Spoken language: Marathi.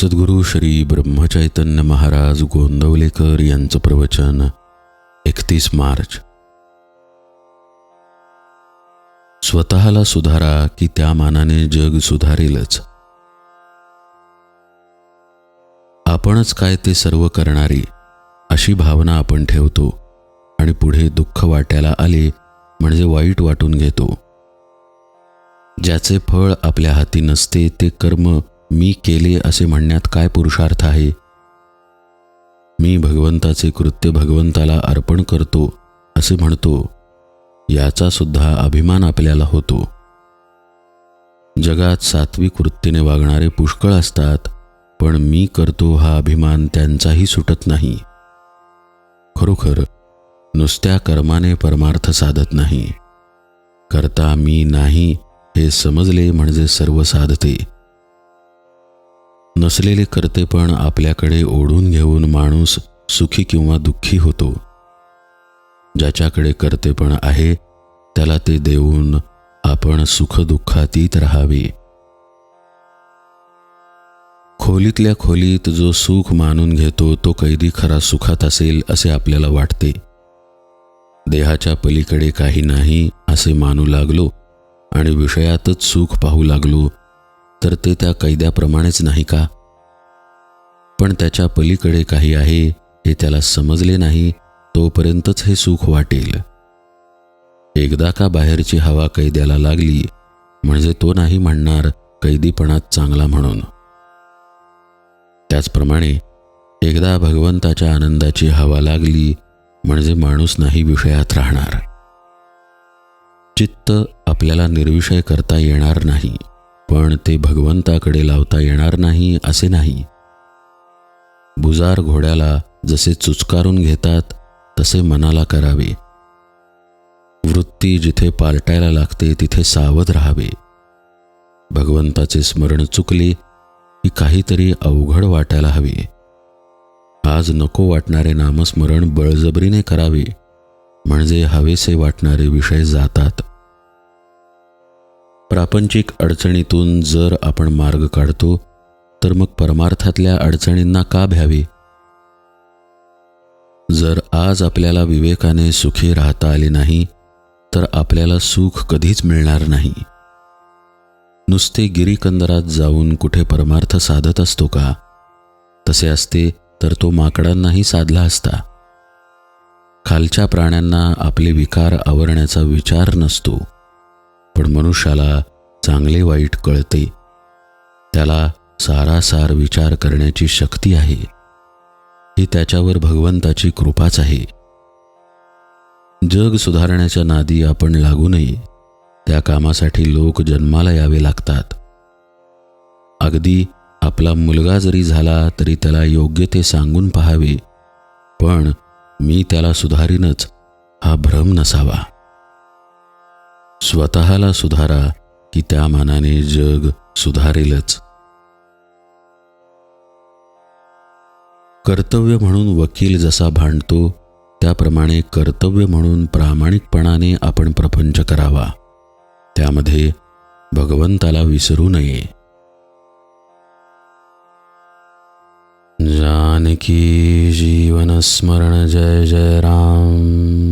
सद्गुरू श्री ब्रह्मचैतन्य महाराज गोंदवलेकर यांचं प्रवचन 31 मार्च. स्वतःला सुधारा की त्या मानाने जग सुधारेलच. आपणच काय ते सर्व करणारे अशी भावना आपण ठेवतो आणि पुढे दुःख वाट्याला आले म्हणजे वाईट वाटून घेतो. ज्याचे फळ आपल्या हाती नसते ते कर्म मी केले असे म्हणण्यात काय पुरुषार्थ आहे. मी भगवंताचे कृत्य भगवंताला अर्पण करतो असे म्हणतो, याचा सुद्धा अभिमान आपल्याला होतो. जगात सात्विक वृत्तीने वागणारे पुष्कळ असतात, पण मी करतो हा अभिमान त्यांचाही सुटत नाही. खरोखर नुसत्या कर्माने परमार्थ साधत नाही. करता मी नाही हे समजले म्हणजे सर्व साधते. नसलेले कर्तेपण आपल्याकडे ओढून घेऊन माणूस सुखी किंवा दुःखी होतो. ज्याच्याकडे कर्तेपण आहे त्याला ते देऊन आपण सुखदुःखातीत राहावे. खोलीतल्या खोलीत जो सुख मानून घेतो तो कैदी खरा सुखात असेल असे आपल्याला वाटते. देहाच्या पलीकडे काही नाही असे मानू लागलो आणि विषयातच सुख पाहू लागलो तर ते त्या कैद्याप्रमाणेच नाही का? पण त्याच्या पलीकडे काही आहे हे त्याला समजले नाही तोपर्यंतच हे सुख वाटेल. एकदा का बाहेरची हवा कैद्याला लागली म्हणजे तो नाही म्हणणार कैदीपणात चांगला म्हणून. त्याचप्रमाणे एकदा भगवंताच्या आनंदाची हवा लागली म्हणजे माणूस नाही विषयात राहणार. चित्त आपल्याला निर्विषय करता येणार नाही, पण ते भगवंताकडे लावता येणार नाही असे नाही. बुजार घोड्याला जसे चुचकारून घेतात तसे मनाला करावे. वृत्ती जिथे पालटायला लागते तिथे सावध राहावे. भगवंताचे स्मरण चुकले की काहीतरी अवघड वाटायला हवे. आज नको वाटणारे नामस्मरण बळजबरीने करावे म्हणजे हवेसे वाटणारे विषय जातात. प्रापंचिक अडचणीतून जर आपण मार्ग काढतो तर मग परमार्थातल्या अडचणींना का भ्यावे? जर आज आपल्याला विवेकाने सुखी राहता आले नाही तर आपल्याला सुख कधीच मिळणार नाही. नुसते गिरीकंदरात जाऊन कुठे परमार्थ साधत असतो का? तसे असते तर तो माकडांनाही साधला असता. खालच्या प्राण्यांना आपले विकार आवरण्याचा विचार नसतो, पण मनुष्याला चांगले वाईट कळते. त्याला सारासार विचार करण्याची शक्ती आहे. ही त्याच्यावर भगवंताची कृपाच आहे. जग सुधारण्याच्या नादी आपण लागू नये. त्या कामासाठी लोक जन्माला यावे लागतात. अगदी आपला मुलगा जरी झाला तरी त्याला योग्य ते सांगून पाहावे, पण मी त्याला सुधारीनच हा भ्रम नसावा. स्वतःला सुधारा की त्या मानाने जग सुधारेलच. कर्तव्य म्हणून वकील जसा भांडतो त्याप्रमाणे कर्तव्य म्हणून प्रामाणिकपणाने आपण प्रपंच करावा. त्यामध्ये भगवंताला विसरू नये. जानकी जीवन स्मरण जय जय राम.